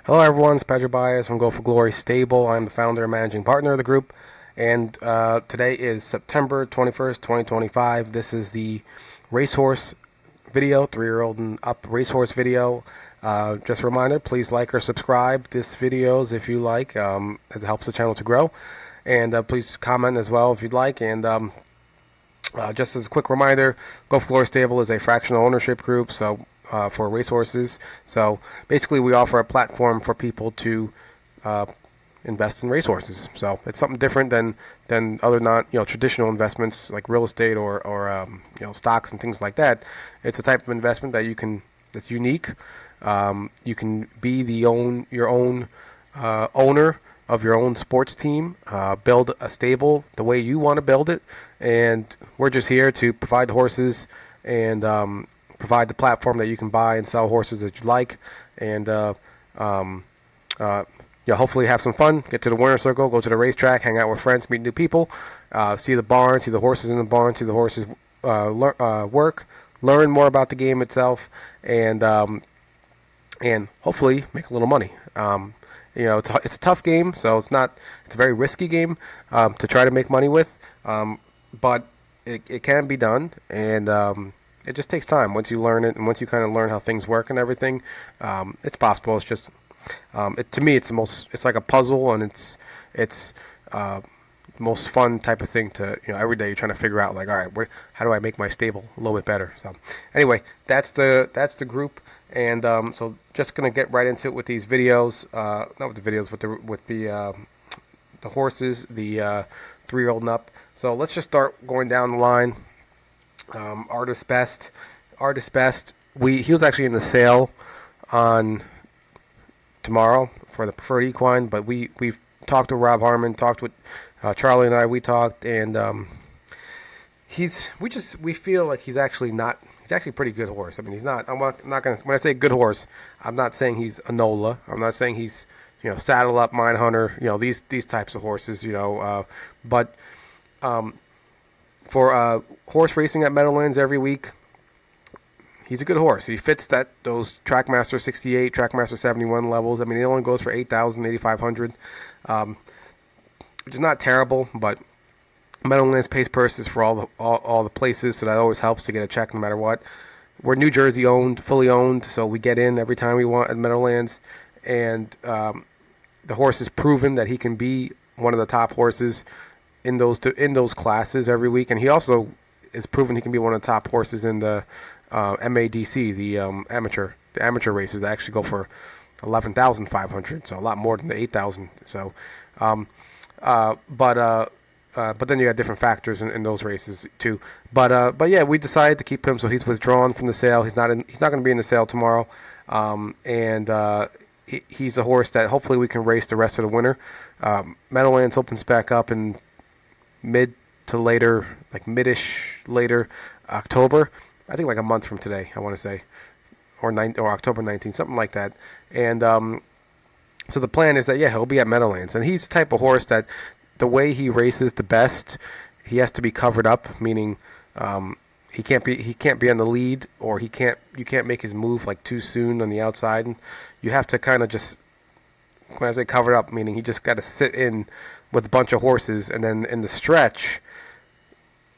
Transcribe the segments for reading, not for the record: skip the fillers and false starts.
Hello everyone, it's Patrick Bias from Go for Glory Stable. I'm the founder and managing partner of the group, and today is September 21st, 2025. This is the Racehorse video, 3-year-old and up Racehorse video. Just a reminder, please like or subscribe this videos if you like, as it helps the channel to grow. And please comment as well if you'd like. And just as a quick reminder, Go for Glory Stable is a fractional ownership group, so for racehorses. So basically, we offer a platform for people to invest in racehorses. So it's something different than other traditional investments like real estate or stocks and things like that. It's a type of investment that's unique. You can be your own owner of your own sports team, build a stable the way you want to build it, and we're just here to provide the horses and provide the platform that you can buy and sell horses that you like, and hopefully have some fun, get to the winner's circle, go to the racetrack, hang out with friends, meet new people, see the barn, see the horses in the barn, see the horses work, learn more about the game itself, and hopefully make a little money. It's a tough game, so it's a very risky game to try to make money with, but it can be done, and it just takes time. Once you learn it, and once you kind of learn how things work and everything, it's possible. It's just, to me, it's like a puzzle, and it's most fun type of thing to, every day you're trying to figure out, like, all right, how do I make my stable a little bit better? So anyway, that's the group, and so just gonna get right into it with these videos, not with the videos, with the horses, the 3-year-old and up. So let's just start going down the line. Artist Best. He was actually in the sale on tomorrow for the preferred equine, but we've talked to Rob Harmon, talked with Charlie and I. We talked, and we feel like he's actually a pretty good horse. I mean, he's not. I'm not gonna. When I say good horse, I'm not saying he's a Nola. I'm not saying he's Saddle Up, Mine Hunter. These types of horses. But for horse racing at Meadowlands every week, he's a good horse. He fits those Trackmaster 68, Trackmaster 71 levels. I mean, it only goes for 8,000, 8,500, which is not terrible, but Meadowlands pays purses for all the places, so that always helps to get a check no matter what. We're New Jersey owned, fully owned, so we get in every time we want at Meadowlands, and the horse has proven that he can be one of the top horses in those classes every week, and he also is proven he can be one of the top horses in the MADC, the amateur races that actually go for 11,500, so a lot more than the 8,000. So, but then you got different factors in those races too. But yeah, we decided to keep him, so he's withdrawn from the sale. He's not going to be in the sale tomorrow, and he's a horse that hopefully we can race the rest of the winter. Meadowlands opens back up in mid to later, like midish later October. I think like a month from today, I want to say, or October 19th, something like that. And so the plan is that he'll be at Meadowlands, and he's the type of horse that the way he races the best, he has to be covered up, meaning he can't be on the lead, or you can't make his move like too soon on the outside. And you have to kind of just, when I say covered up, meaning he just got to sit in with a bunch of horses, and then in the stretch,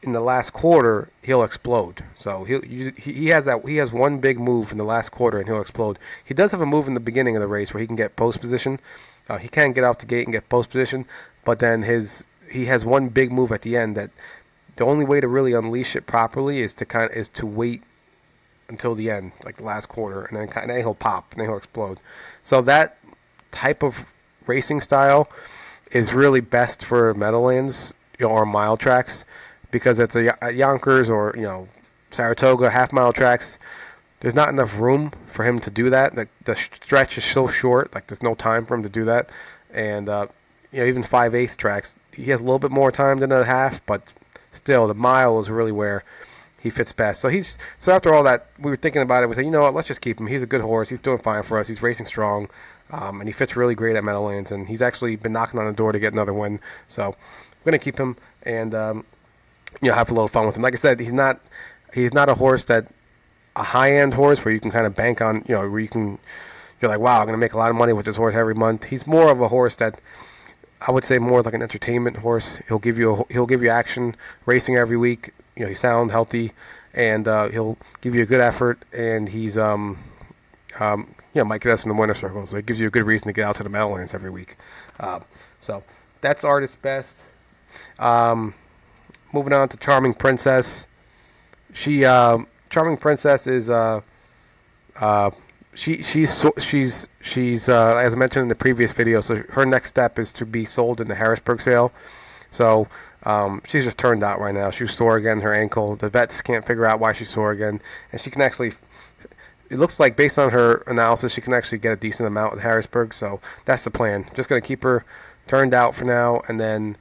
in the last quarter, he'll explode. So he has one big move in the last quarter, and he'll explode. He does have a move in the beginning of the race where he can get post position. He can get off the gate and get post position, but then he has one big move at the end that the only way to really unleash it properly is to wait until the end, like the last quarter, and then he'll pop and then he'll explode. So that type of racing style is really best for Meadowlands, or mile tracks, because at Yonkers or Saratoga half-mile tracks, there's not enough room for him to do that. The stretch is so short, like there's no time for him to do that. And even 5/8 tracks, he has a little bit more time than a half, but still, the mile is really where he fits best. So after all that, we were thinking about it. We said, you know what, let's just keep him. He's a good horse. He's doing fine for us. He's racing strong, and he fits really great at Meadowlands. And he's actually been knocking on the door to get another win. So we're gonna keep him and have a little fun with him. Like I said, he's not a horse that a high-end horse where you can kind of bank on, where you can you're like, wow, I'm going to make a lot of money with this horse every month. He's more of a horse that I would say more like an entertainment horse. He'll give you action racing every week. He's sound, healthy, and he'll give you a good effort. And he's might get us in the winner circle, so it gives you a good reason to get out to the Meadowlands every week. So that's Artist Best. Moving on to Charming Princess. Charming Princess is she's as I mentioned in the previous video. So her next step is to be sold in the Harrisburg sale. So she's just turned out right now. She was sore again, her ankle. The vets can't figure out why she's sore again, and she can actually. It looks like based on her analysis, she can actually get a decent amount at Harrisburg. So that's the plan. Just going to keep her turned out for now, and then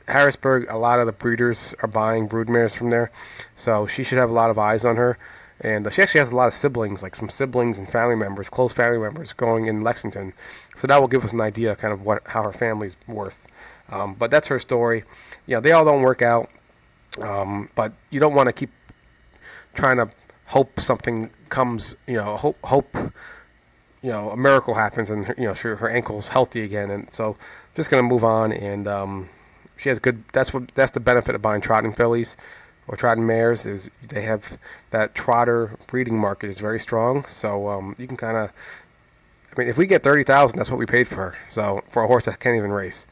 Harrisburg. A lot of the breeders are buying broodmares from there, so she should have a lot of eyes on her. And she actually has a lot of siblings, like some siblings and family members, close family members, going in Lexington. So that will give us an idea, kind of how her family's worth. But that's her story. They all don't work out, but you don't want to keep trying to hope something comes. Hope. A miracle happens, and her ankle's healthy again. And so, just gonna move on. And she has good. That's the benefit of buying trotting fillies or trotting mares, is they have that trotter breeding market is very strong. So you can kind of. I mean, if we get 30,000, that's what we paid for her. So for a horse that can't even race.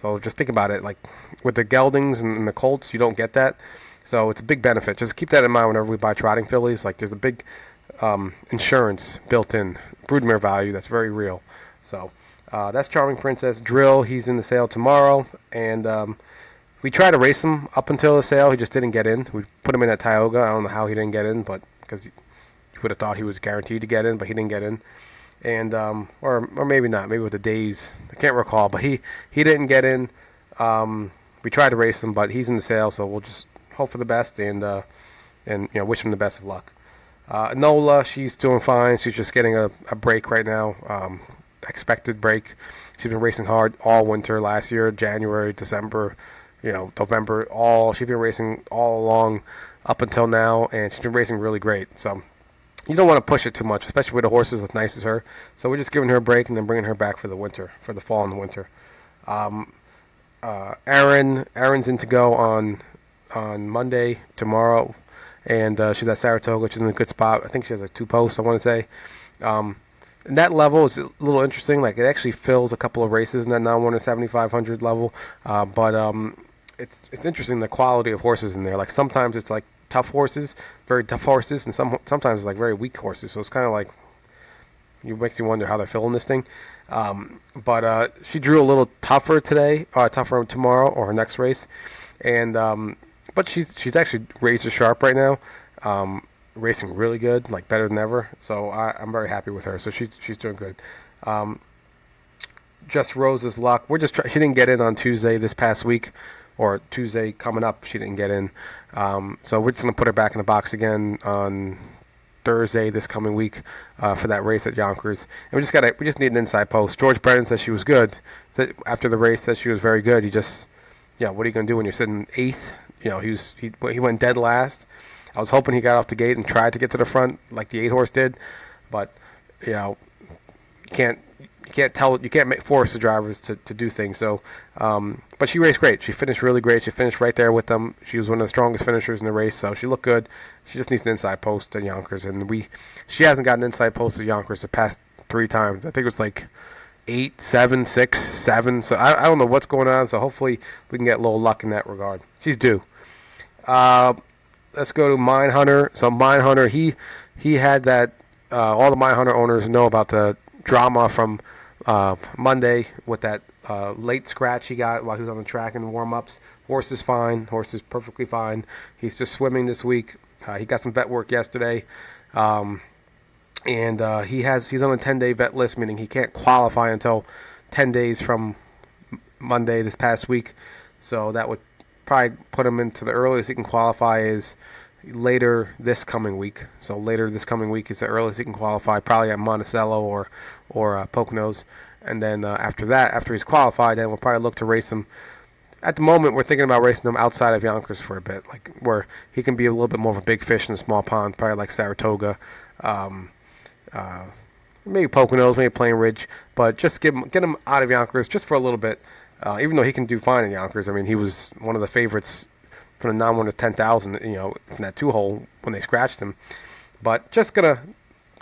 So just think about it. Like with the geldings and the colts, you don't get that. So it's a big benefit. Just keep that in mind whenever we buy trotting fillies. Like there's a big insurance built in, broodmare value that's very real. So that's Charming Princess. Drill, he's in the sale tomorrow, and we tried to race him up until the sale. He just didn't get in. We put him in at Tioga. I don't know how he didn't get in, but because you would have thought he was guaranteed to get in, but he didn't get in. And or maybe not. Maybe with the days, I can't recall. But he didn't get in. We tried to race him, but he's in the sale, so we'll just hope for the best and wish him the best of luck. Nola, she's doing fine. She's just getting a break right now, expected break. She's been racing hard all winter last year, January, December, November. She's been racing all along up until now, and she's been racing really great. So you don't want to push it too much, especially with the horses as nice as her. So we're just giving her a break and then bringing her back for the fall and the winter. Erin's in to go on Monday, tomorrow. And she's at Saratoga. She's in a good spot. I think she has like 2 posts, I want to say. And that level is a little interesting. Like, it actually fills a couple of races in that non-winner 7,500 level. But it's interesting, the quality of horses in there. Like, sometimes it's like tough horses, very tough horses, and sometimes it's like very weak horses. So it's kind of like, it makes you wonder how they're filling this thing. But she drew a little tougher tomorrow, or her next race. And but she's actually razor sharp right now, racing really good, like better than ever. So I'm very happy with her. So she's doing good. Just Rose's luck. She didn't get in on Tuesday this past week, or Tuesday coming up. She didn't get in. So we're just gonna put her back in the box again on Thursday this coming week for that race at Yonkers. And we just need an inside post. George Brennan says she was good. After the race, said she was very good. What are you gonna do when you're sitting 8th? He went dead last. I was hoping he got off the gate and tried to get to the front like the 8-horse did, but you can't force the drivers to do things. So, but she raced great. She finished really great. She finished right there with them. She was one of the strongest finishers in the race, so she looked good. She just needs an inside post at Yonkers, and she hasn't gotten an inside post at Yonkers the past 3 times. I think it was like 8, 7, 6, 7. So I don't know what's going on. So hopefully we can get a little luck in that regard. She's due. Let's go to Mine Hunter. So Mine Hunter, he had that. All the Mine Hunter owners know about the drama from Monday with that late scratch he got while he was on the track in warm-ups. Horse is fine. Horse is perfectly fine. He's just swimming this week. He got some vet work yesterday. And he's on a 10-day vet list, meaning he can't qualify until 10 days from Monday this past week. So that would probably put him into the earliest he can qualify is later this coming week. So later this coming week is the earliest he can qualify, probably at Monticello or Poconos. And then after that, after he's qualified, then we'll probably look to race him. At the moment, we're thinking about racing him outside of Yonkers for a bit, like where he can be a little bit more of a big fish in a small pond, probably like Saratoga, maybe Poconos, maybe Plain Ridge, but just get him out of Yonkers just for a little bit. Even though he can do fine in Yonkers, I mean, he was one of the favorites for the non-winner 10,000, from that 2-hole when they scratched him. But just gonna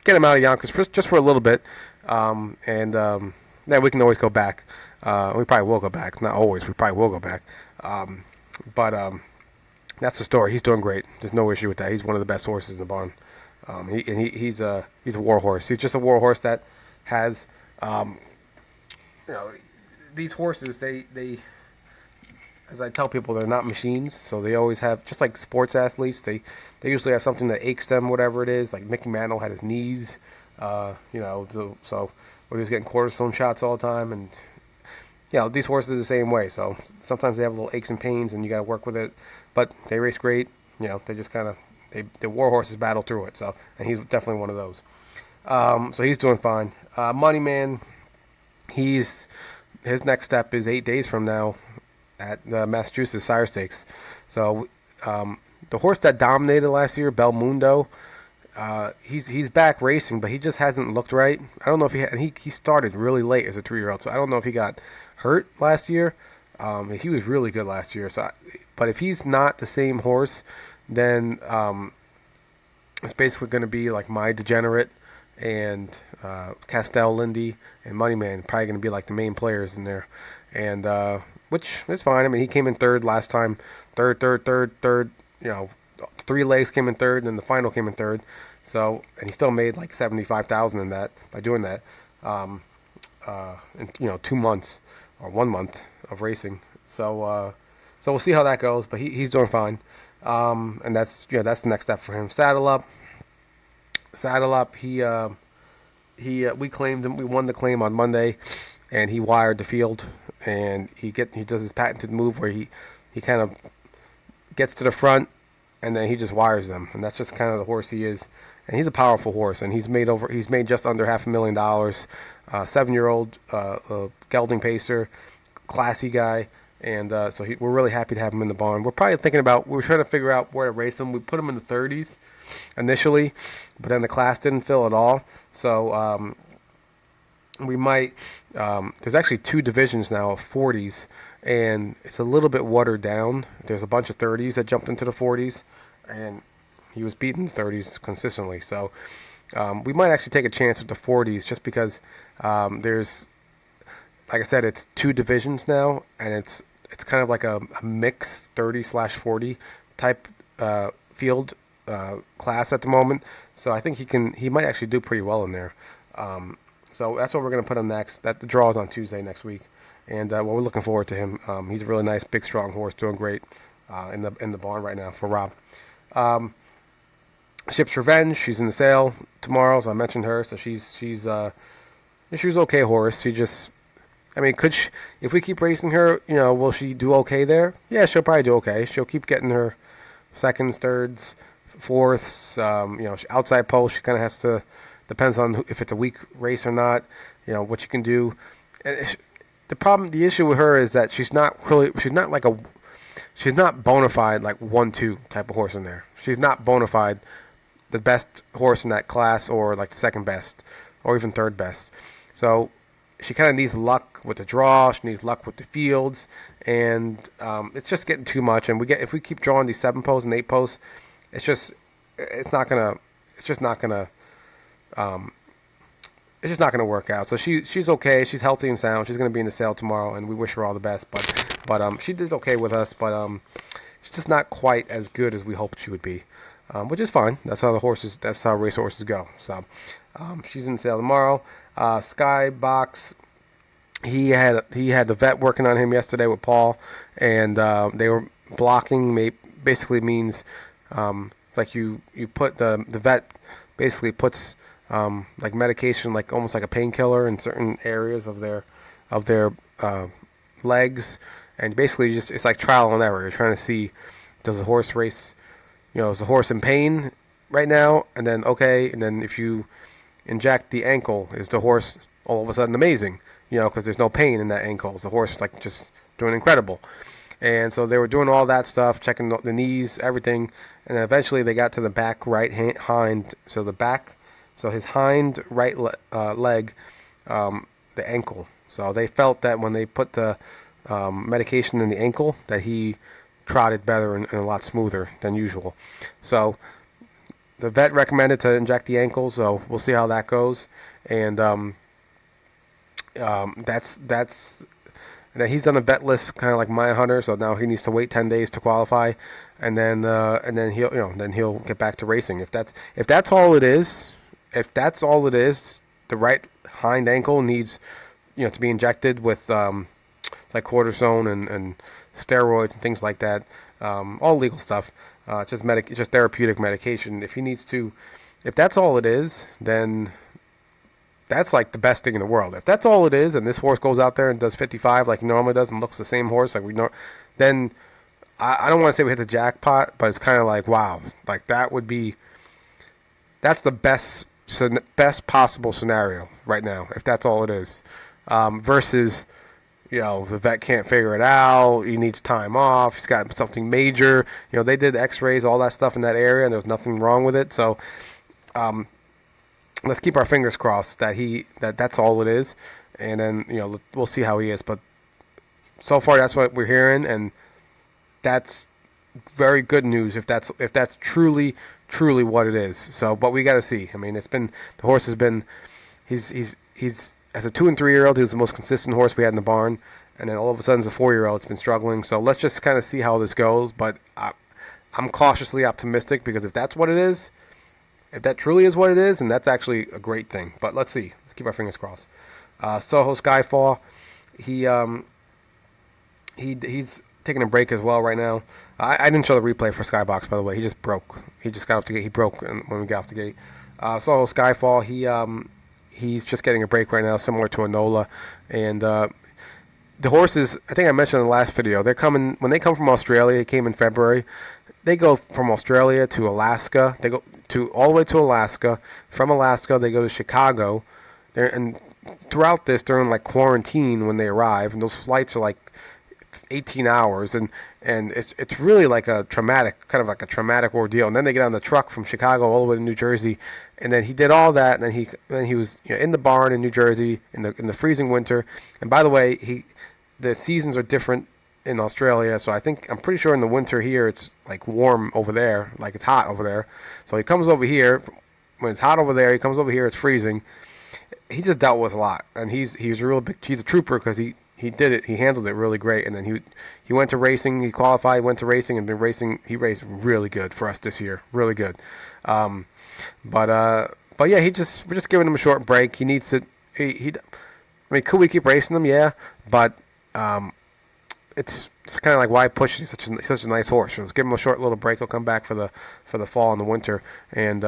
get him out of Yonkers just for a little bit, and then we can always go back. We probably will go back. Not always. We probably will go back. But that's the story. He's doing great. There's no issue with that. He's one of the best horses in the barn. He's a war horse. He's just a war horse that has, you know, these horses. They, as I tell people, they're not machines. So they always have, just like sports athletes, they usually have something that aches them, whatever it is. Like Mickey Mantle had his knees, so he was getting cortisone shots all the time, and these horses are the same way. So sometimes they have little aches and pains, and you got to work with it. But they race great. They just kind of the war horses battle through it. So, and he's definitely one of those. So he's doing fine. Money Man, his next step is 8 days from now at the Massachusetts Sire Stakes. So the horse that dominated last year, Belmundo, he's back racing, but he just hasn't looked right. I don't know if he started really late as a 3-year-old, so I don't know if he got hurt last year. He was really good last year, but if he's not the same horse, then it's basically going to be like My Degenerate and Castell Lindy and Moneyman, probably going to be like the main players in there, and which is fine. I mean, he came in third last time, third. 3 legs came in third, and then the final came in third. So, and he still made like 75,000 in that by doing that, in 2 months or 1 month of racing. So we'll see how that goes. But he's doing fine, and that's the next step for him. Saddle Up. We claimed him. We won the claim on Monday, and he wired the field, and he does his patented move where he kind of gets to the front, and then he just wires them, and that's just kind of the horse he is. And he's a powerful horse, and he's made just under $500,000. 7-year-old gelding pacer, classy guy, and so we're really happy to have him in the barn. We're probably we're trying to figure out where to race him. We put him in the 30s initially, but then the class didn't fill at all. So we might. There's actually 2 divisions now of 40s, and it's a little bit watered down. There's a bunch of 30s that jumped into the 40s, and he was beating the 30s consistently. So we might actually take a chance with the 40s, just because there's, like I said, it's 2 divisions now, and it's kind of like a mixed 30/40 type field class at the moment. So I think he might actually do pretty well in there. So that's what we're going to put him next. That the draw is on Tuesday next week, and we're looking forward to him. He's a really nice, big, strong horse, doing great in the barn right now for Rob. Ship's Revenge, she's in the sale tomorrow, so I mentioned her. So she's okay horse. She just, I mean, if we keep racing her, will she do okay there? Yeah, she'll probably do okay. She'll keep getting her seconds, thirds, fourths. Outside post, she kind of has to. Depends on if it's a weak race or not. What you can do. And the issue with her is that she's not bona fide like 1-2 type of horse in there. She's not bona fide the best horse in that class, or like the second best, or even third best. So she kind of needs luck with the draw. She needs luck with the fields, and it's just getting too much. And if we keep drawing these 7 posts and 8 posts, it's just not gonna work out. So she's okay. She's healthy and sound. She's gonna be in the sale tomorrow, and we wish her all the best. But she did okay with us. But she's just not quite as good as we hoped she would be, which is fine. That's how racehorses go. So she's in the sale tomorrow. Skybox. He had the vet working on him yesterday with Paul, and they were blocking. Basically means it's like you put the vet basically puts like medication, like almost like a painkiller in certain areas of their legs, and basically it's like trial and error. You're trying to see, does the horse race, is the horse in pain right now, and then if you inject the ankle, is the horse all of a sudden amazing, because there's no pain in that ankle. The horse is like just doing incredible. And so they were doing all that stuff, checking the knees, everything, and then eventually they got to the back right hind. So the back So his hind right leg, the ankle. So they felt that when they put the medication in the ankle, that he trotted better and a lot smoother than usual. So the vet recommended to inject the ankle, so we'll see how that goes. And that's that he's done a vet list, kind of like my hunter. So now he needs to wait 10 days to qualify, and then he'll get back to racing. If that's all it is, the right hind ankle needs to be injected with like cortisone and steroids and things like that, all legal stuff, just therapeutic medication. If that's all it is, then that's like the best thing in the world. If that's all it is, and this horse goes out there and does 55 like he normally does and looks the same horse like we know, then I don't want to say we hit the jackpot, but it's kind of like, wow, like that's the best possible scenario right now. If that's all it is, versus the vet can't figure it out. He needs time off. He's got something major. They did X-rays, all that stuff in that area, and there was nothing wrong with it. So. Let's keep our fingers crossed that's all it is, and then we'll see how he is. But so far, that's what we're hearing, and that's very good news if that's truly what it is. So, but we got to see. I mean, the horse has been he's as a 2 and 3 year old, he was the most consistent horse we had in the barn, and then all of a sudden, as a 4-year-old, it's been struggling. So let's just kind of see how this goes. But I'm cautiously optimistic, because if that's what it is. If that truly is what it is, and that's actually a great thing. But let's see. Let's keep our fingers crossed. Soho Skyfall, he's taking a break as well right now. I didn't show the replay for Skybox, by the way. He just broke. He just got off the gate. He broke when we got off the gate. Soho Skyfall, he's just getting a break right now, similar to Enola. And the horses, I think I mentioned in the last video, when they come from Australia. They came in February. They go from Australia to Alaska. They go all the way to Alaska. From Alaska, they go to Chicago. And throughout this, they're in like quarantine when they arrive, and those flights are like 18 hours, and it's really like a traumatic ordeal. And then they get on the truck from Chicago all the way to New Jersey, and then he did all that, and then he was in the barn in New Jersey in the freezing winter. And by the way, the seasons are different in Australia, so I'm pretty sure in the winter here it's like warm over there, like it's hot over there. So he comes over here when it's hot over there. He comes over here, it's freezing. He just dealt with a lot, and he's a trooper, because he did it. He handled it really great, and then he went to racing. He qualified, went to racing, and been racing. He raced really good for us this year, really good. But yeah, we're just giving him a short break. He needs to. Could we keep racing him? Yeah, but it's kind of like, why push? He's such a nice horse. So let's give him a short little break. He'll come back for the fall and the winter, and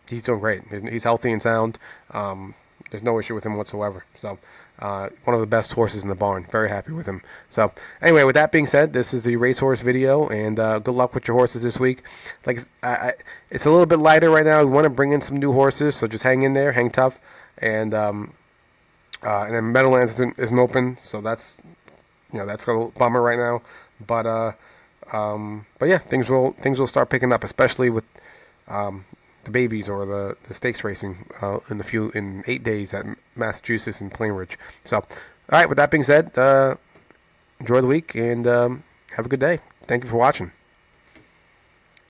he's doing great. He's healthy and sound. There's no issue with him whatsoever. So one of the best horses in the barn. Very happy with him. So anyway, with that being said, this is the Racehorse video, and good luck with your horses this week. Like it's a little bit lighter right now. We want to bring in some new horses, so just hang in there, hang tough, and then Meadowlands isn't open, so that's that's a little bummer right now. But yeah, things will start picking up, especially with the babies or the stakes racing in 8 days at Massachusetts and Plainridge. So, all right. With that being said, enjoy the week and have a good day. Thank you for watching.